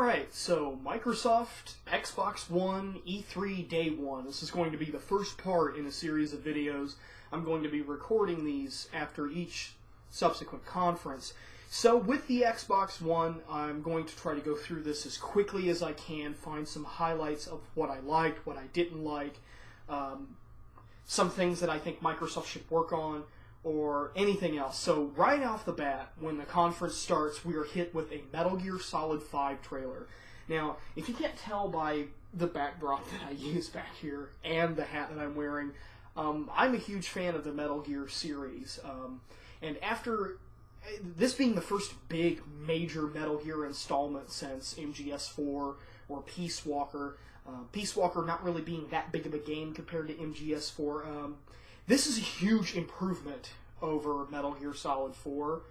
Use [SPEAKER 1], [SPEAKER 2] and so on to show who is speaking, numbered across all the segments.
[SPEAKER 1] Alright, so Microsoft, Xbox One, E3 Day 1. This is going to be the first part in a series of videos. I'm going to be recording these after each subsequent conference. So with the Xbox One, I'm going to try to go through this as quickly as I can, find some highlights of what I liked, what I didn't like, some things that I think Microsoft should work on, or anything else. So right off the bat, when the conference starts, we are hit with a Metal Gear Solid 5 trailer. Now, if you can't tell by the backdrop that I use back here and the hat that I'm wearing, I'm a huge fan of the Metal Gear series. And after this being the first big major Metal Gear installment since MGS4 or Peace Walker, Peace Walker not really being that big of a game compared to MGS4, this is a huge improvement over Metal Gear Solid 4.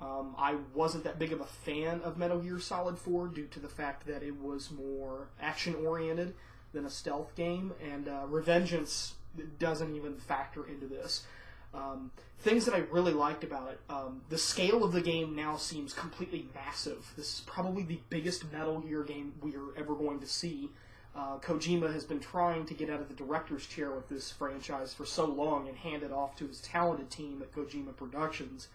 [SPEAKER 1] I wasn't that big of a fan of Metal Gear Solid 4 due to the fact that it was more action-oriented than a stealth game, and Revengeance doesn't even factor into this. Things that I really liked about it, the scale of the game now seems completely massive. This is probably the biggest Metal Gear game we are ever going to see. Kojima has been trying to get out of the director's chair with this franchise for so long and hand it off to his talented team at Kojima Productions.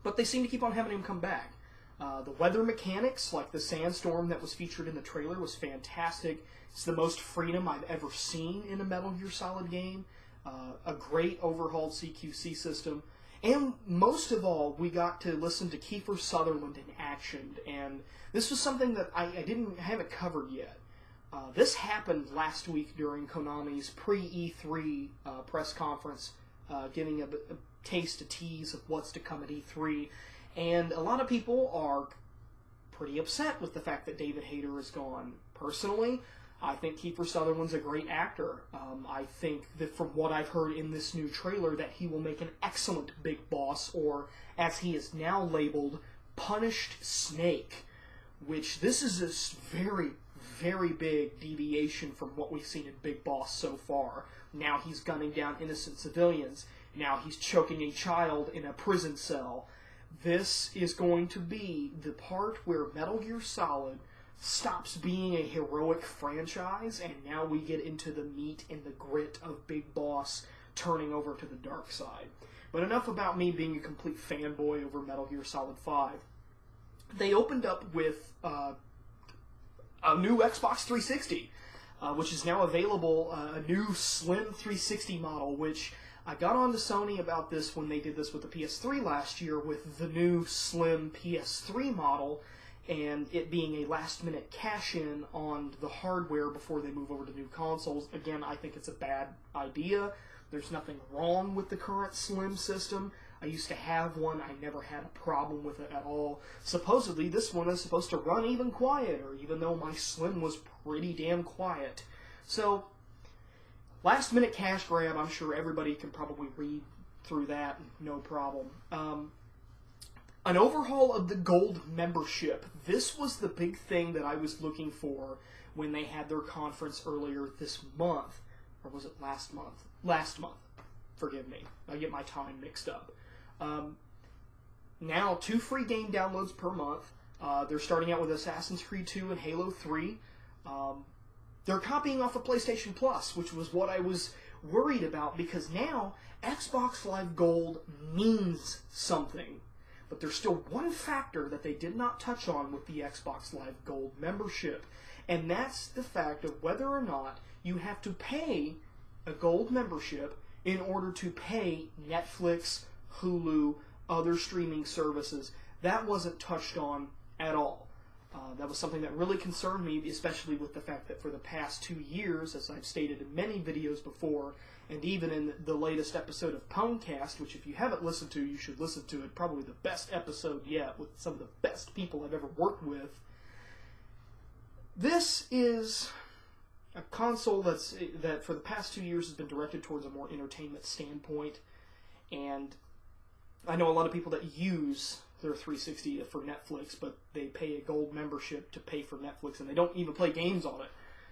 [SPEAKER 1] But they seem to keep on having him come back. The weather mechanics, like the sandstorm that was featured in the trailer, was fantastic. It's the most freedom I've ever seen in a Metal Gear Solid game. A great overhauled CQC system. And most of all, we got to listen to Kiefer Sutherland in action, and this was something that I haven't covered yet. This happened last week during Konami's pre-E3 press conference, giving a taste, a tease of what's to come at E3, and a lot of people are pretty upset with the fact that David Hayter is gone. Personally, I think Kiefer Sutherland's a great actor. I think that from what I've heard in this new trailer that he will make an excellent Big Boss, or as he is now labeled, Punished Snake, which this is a very, very big deviation from what we've seen in Big Boss so far. Now he's gunning down innocent civilians. Now he's choking a child in a prison cell. This is going to be the part where Metal Gear Solid stops being a heroic franchise, and now we get into the meat and the grit of Big Boss turning over to the dark side. But enough about me being a complete fanboy over Metal Gear Solid 5. They opened up with a new Xbox 360, which is now available, a new Slim 360 model, which I got on to Sony about this when they did this with the PS3 last year with the new Slim PS3 model, and it being a last-minute cash-in on the hardware before they move over to new consoles. Again, I think it's a bad idea. There's nothing wrong with the current Slim system. I used to have one. I never had a problem with it at all. Supposedly, this one is supposed to run even quieter, even though my Slim was pretty damn quiet. So, last-minute cash grab, I'm sure everybody can probably read through that, no problem. An overhaul of the Gold membership. This was the big thing that I was looking for when they had their conference earlier this month. Or was it last month? Last month. Forgive me. I get my time mixed up. Now, 2 free game downloads per month. They're starting out with Assassin's Creed 2 and Halo 3. They're copying off of PlayStation Plus, which was what I was worried about, because now Xbox Live Gold means something. But there's still one factor that they did not touch on with the Xbox Live Gold membership, and that's the fact of whether or not you have to pay a Gold membership in order to pay Netflix, Hulu, other streaming services. That wasn't touched on at all. That was something that really concerned me, especially with the fact that for the past 2 years, as I've stated in many videos before, and even in the latest episode of Pwnecast, which if you haven't listened to, you should listen to it, probably the best episode yet, with some of the best people I've ever worked with. This is a console that for the past 2 years has been directed towards a more entertainment standpoint, and I know a lot of people that use their 360 for Netflix, but they pay a Gold membership to pay for Netflix, and they don't even play games on it.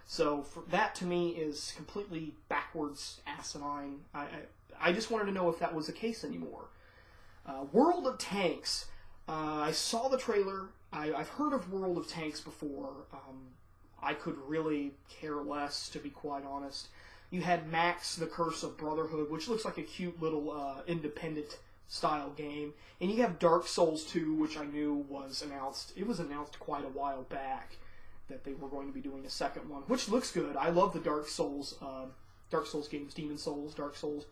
[SPEAKER 1] So that to me is completely backwards, asinine. I just wanted to know if that was the case anymore. World of Tanks. I saw the trailer. I've heard of World of Tanks before. I could really care less, to be quite honest. You had Max, The Curse of Brotherhood, which looks like a cute little independent-style game. And you have Dark Souls 2, which I knew was announced. It was announced quite a while back that they were going to be doing a second one, which looks good. I love the Dark Souls games, Demon Souls, Dark Souls.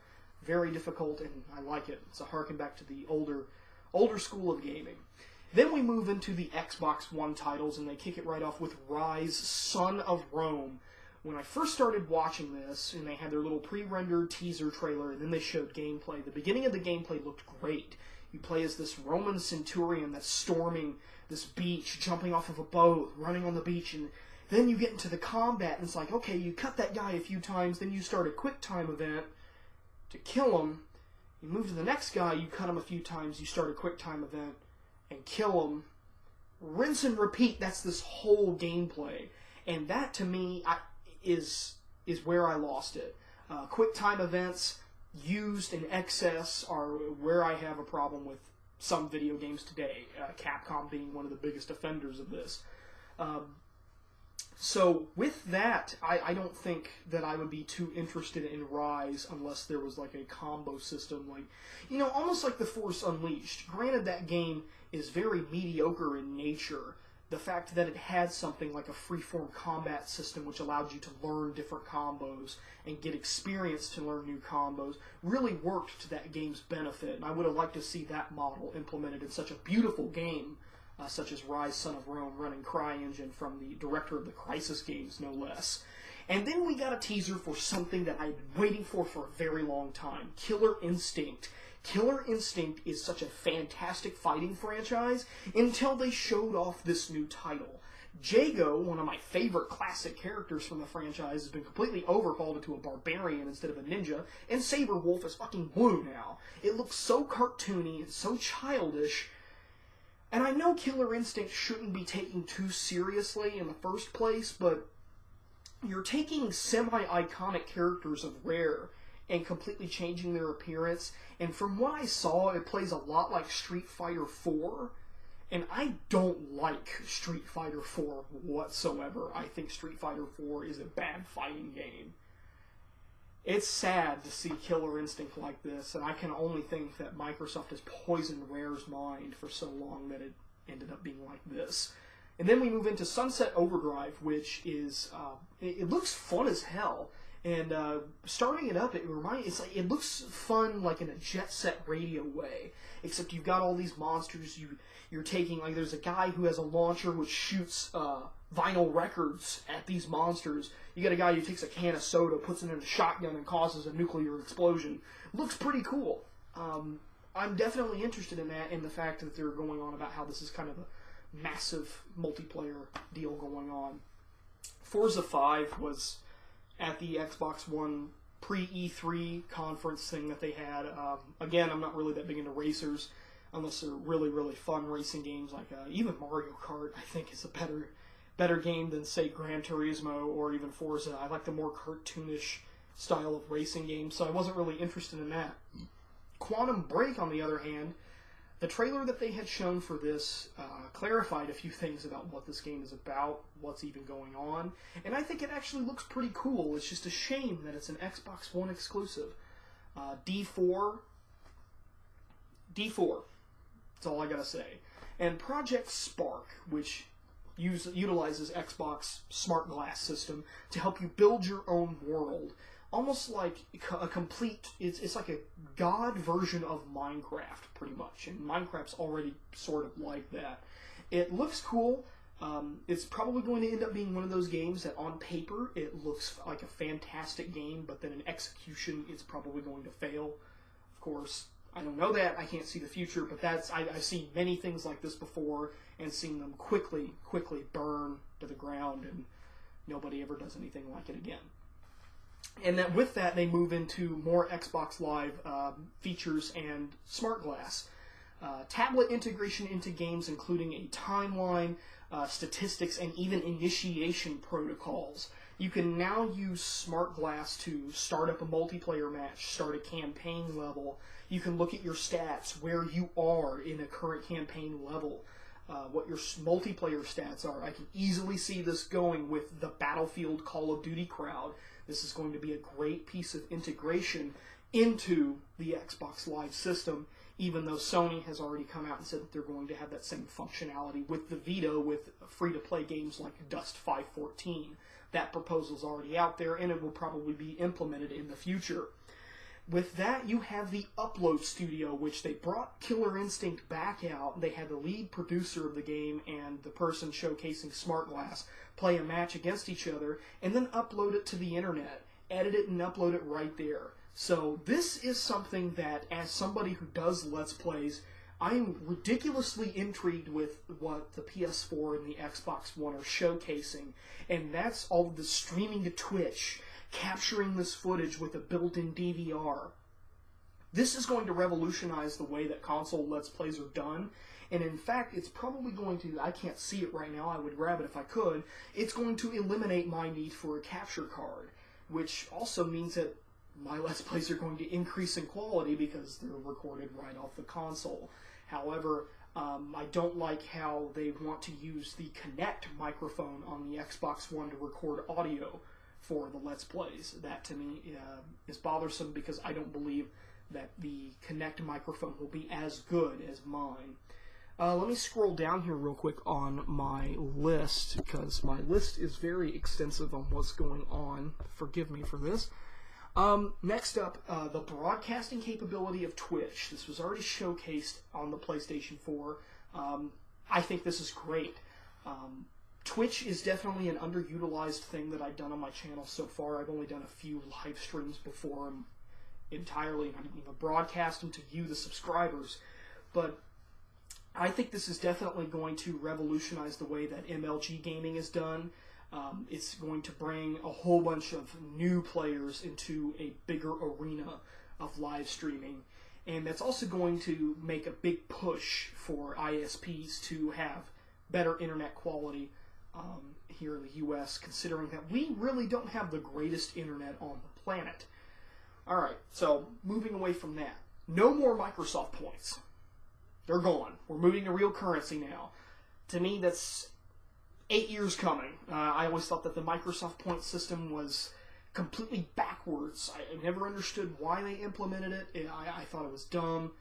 [SPEAKER 1] Very difficult, and I like it. It's a harken back to the older school of gaming. Then we move into the Xbox One titles, and they kick it right off with Rise, Son of Rome. When I first started watching this, and they had their little pre-rendered teaser trailer, and then they showed gameplay, the beginning of the gameplay looked great. You play as this Roman centurion that's storming this beach, jumping off of a boat, running on the beach, and then you get into the combat, and it's like, okay, you cut that guy a few times, then you start a quick time event to kill him. You move to the next guy, you cut him a few times, you start a quick time event, and kill him. Rinse and repeat, that's this whole gameplay. And that, to me, is where I lost it. Quick time events used in excess are where I have a problem with some video games today, Capcom being one of the biggest offenders of this. So with that, I don't think that I would be too interested in Rise unless there was like a combo system, like, almost like The Force Unleashed. Granted, that game is very mediocre in nature. The fact that it had something like a freeform combat system which allowed you to learn different combos and get experience to learn new combos really worked to that game's benefit. And I would have liked to see that model implemented in such a beautiful game such as Rise, Son of Rome, running CryEngine from the director of the Crysis games, no less. And then we got a teaser for something that I've been waiting for a very long time, Killer Instinct. Killer Instinct is such a fantastic fighting franchise until they showed off this new title. Jago, one of my favorite classic characters from the franchise, has been completely overhauled into a barbarian instead of a ninja, and Saberwolf is fucking blue now. It looks so cartoony, it's so childish, and I know Killer Instinct shouldn't be taken too seriously in the first place, but you're taking semi-iconic characters of Rare and completely changing their appearance, and from what I saw, it plays a lot like Street Fighter 4, and I don't like Street Fighter 4 whatsoever. I think Street Fighter 4 is a bad fighting game. It's sad to see Killer Instinct like this, and I can only think that Microsoft has poisoned Rare's mind for so long that it ended up being like this. And then we move into Sunset Overdrive, which is, it looks fun as hell. And starting it up, it looks fun like in a Jet Set Radio way. Except you've got all these monsters. You're taking, like, there's a guy who has a launcher which shoots vinyl records at these monsters. You got a guy who takes a can of soda, puts it in a shotgun, and causes a nuclear explosion. Looks pretty cool. I'm definitely interested in that, and the fact that they're going on about how this is kind of a massive multiplayer deal going on. Forza 5 was at the Xbox One pre-E3 conference thing that they had. Again, I'm not really that big into racers, unless they're really, really fun racing games. Like even Mario Kart, I think, is a better game than, say, Gran Turismo or even Forza. I like the more cartoonish style of racing games, so I wasn't really interested in that. Quantum Break, on the other hand, the trailer that they had shown for this clarified a few things about what this game is about, what's even going on, and I think it actually looks pretty cool. It's just a shame that it's an Xbox One exclusive. D4. That's all I gotta say. And Project Spark, which utilizes Xbox Smart Glass system to help you build your own world. Almost like a complete, it's like a god version of Minecraft, pretty much. And Minecraft's already sort of like that. It looks cool. It's probably going to end up being one of those games that on paper it looks like a fantastic game, but then in execution it's probably going to fail. Of course, I don't know that. I can't see the future, but I've seen many things like this before and seen them quickly burn to the ground, and nobody ever does anything like it again. And then with that, they move into more Xbox Live features and Smart Glass. Tablet integration into games, including a timeline, statistics, and even initiation protocols. You can now use Smart Glass to start up a multiplayer match, start a campaign level. You can look at your stats, where you are in a current campaign level, what your multiplayer stats are. I can easily see this going with the Battlefield Call of Duty crowd. This is going to be a great piece of integration into the Xbox Live system, even though Sony has already come out and said that they're going to have that same functionality with the Vita with free-to-play games like Dust 514. That proposal's already out there, and it will probably be implemented in the future. With that, you have the Upload Studio, which they brought Killer Instinct back out. They had the lead producer of the game and the person showcasing Smart Glass play a match against each other, and then upload it to the internet. Edit it and upload it right there. So this is something that, as somebody who does Let's Plays, I am ridiculously intrigued with what the PS4 and the Xbox One are showcasing, and that's all of the streaming to Twitch, capturing this footage with a built-in DVR. This is going to revolutionize the way that console Let's Plays are done, and in fact, it's probably going to, I can't see it right now, I would grab it if I could, it's going to eliminate my need for a capture card, which also means that my Let's Plays are going to increase in quality because they're recorded right off the console. However, I don't like how they want to use the Kinect microphone on the Xbox One to record audio for the Let's Plays. That, to me, is bothersome because I don't believe that the Kinect microphone will be as good as mine. Let me scroll down here real quick on my list, because my list is very extensive on what's going on. Forgive me for this. Next up, the broadcasting capability of Twitch. This was already showcased on the PlayStation 4. I think this is great. Twitch is definitely an underutilized thing that I've done on my channel so far. I've only done a few live streams before I'm entirely, I don't even broadcast them to you, the subscribers. But I think this is definitely going to revolutionize the way that MLG gaming is done. It's going to bring a whole bunch of new players into a bigger arena of live streaming. And that's also going to make a big push for ISPs to have better internet quality here in the U.S., considering that we really don't have the greatest internet on the planet. Alright, so moving away from that. No more Microsoft points. They're gone. We're moving to real currency now. To me, that's 8 years coming. I always thought that the Microsoft point system was completely backwards. I never understood why they implemented it. I thought it was dumb.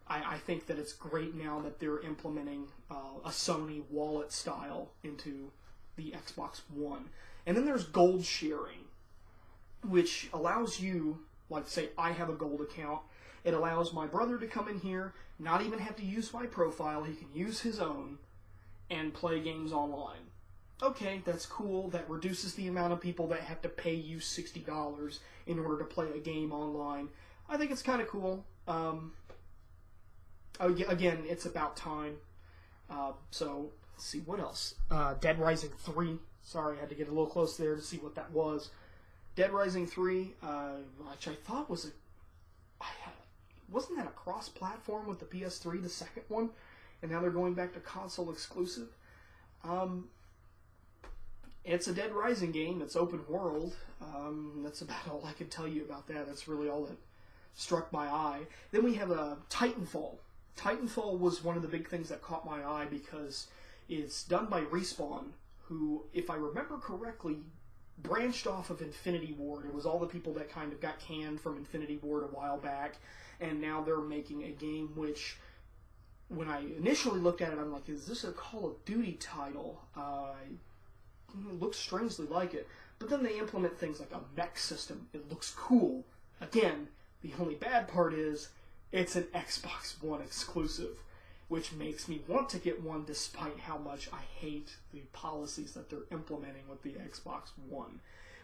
[SPEAKER 1] I think that it's great now that they're implementing a Sony wallet style into the Xbox One. And then there's gold sharing, which allows you, like say I have a gold account, it allows my brother to come in here, not even have to use my profile, he can use his own, and play games online. Okay, that's cool. That reduces the amount of people that have to pay you $60 in order to play a game online. I think it's kind of cool. Again, it's about time. So, let's see, what else? Dead Rising 3. Sorry, I had to get a little close there to see what that was. Dead Rising 3, which I thought was wasn't that a cross-platform with the PS3, the second one? And now they're going back to console exclusive. It's a Dead Rising game. It's open world. That's about all I can tell you about that. That's really all that struck my eye. Then we have Titanfall. Titanfall was one of the big things that caught my eye because it's done by Respawn, who, if I remember correctly, branched off of Infinity Ward. It was all the people that kind of got canned from Infinity Ward a while back, and now they're making a game which, when I initially looked at it, I'm like, is this a Call of Duty title? It looks strangely like it. But then they implement things like a mech system. It looks cool. Again, the only bad part is it's an Xbox One exclusive, which makes me want to get one despite how much I hate the policies that they're implementing with the Xbox One.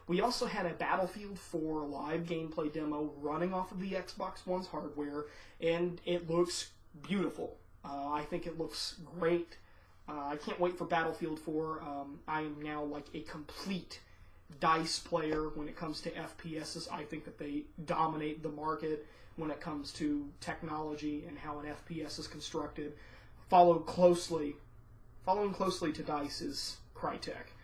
[SPEAKER 1] We also had a Battlefield 4 live gameplay demo running off of the Xbox One's hardware, and it looks beautiful. I think it looks great. I can't wait for Battlefield 4. I am now like a complete DICE player when it comes to FPSs. I think that they dominate the market when it comes to technology and how an FPS is constructed. Following closely to DICE is Crytek.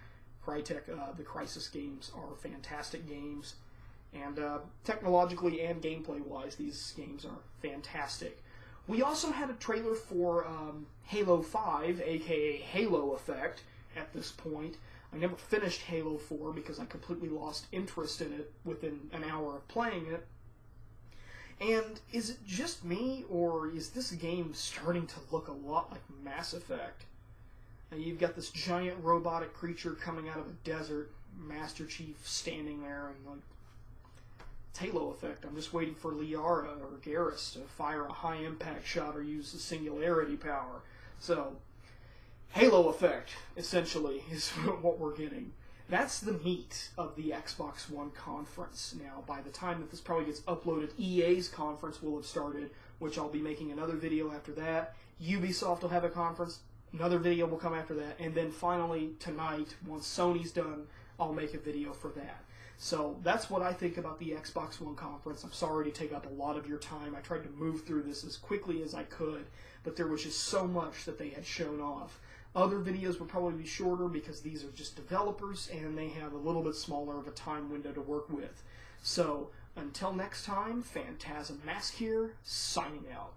[SPEAKER 1] Crytek, the Crysis games are fantastic games, and technologically and gameplay-wise, these games are fantastic. We also had a trailer for Halo 5, aka Halo Effect, at this point. I never finished Halo 4 because I completely lost interest in it within an hour of playing it. And is it just me, or is this game starting to look a lot like Mass Effect? And you've got this giant robotic creature coming out of a desert, Master Chief standing there, and like, it's Halo Effect. I'm just waiting for Liara or Garrus to fire a high impact shot or use the singularity power. So, Halo Effect, essentially, is what we're getting. That's the meat of the Xbox One conference. Now, by the time that this probably gets uploaded, EA's conference will have started, which I'll be making another video after that. Ubisoft will have a conference, another video will come after that, and then finally, tonight, once Sony's done, I'll make a video for that. So that's what I think about the Xbox One conference. I'm sorry to take up a lot of your time. I tried to move through this as quickly as I could, but there was just so much that they had shown off. Other videos will probably be shorter because these are just developers and they have a little bit smaller of a time window to work with. So, until next time, Phantasm Mask here, signing out.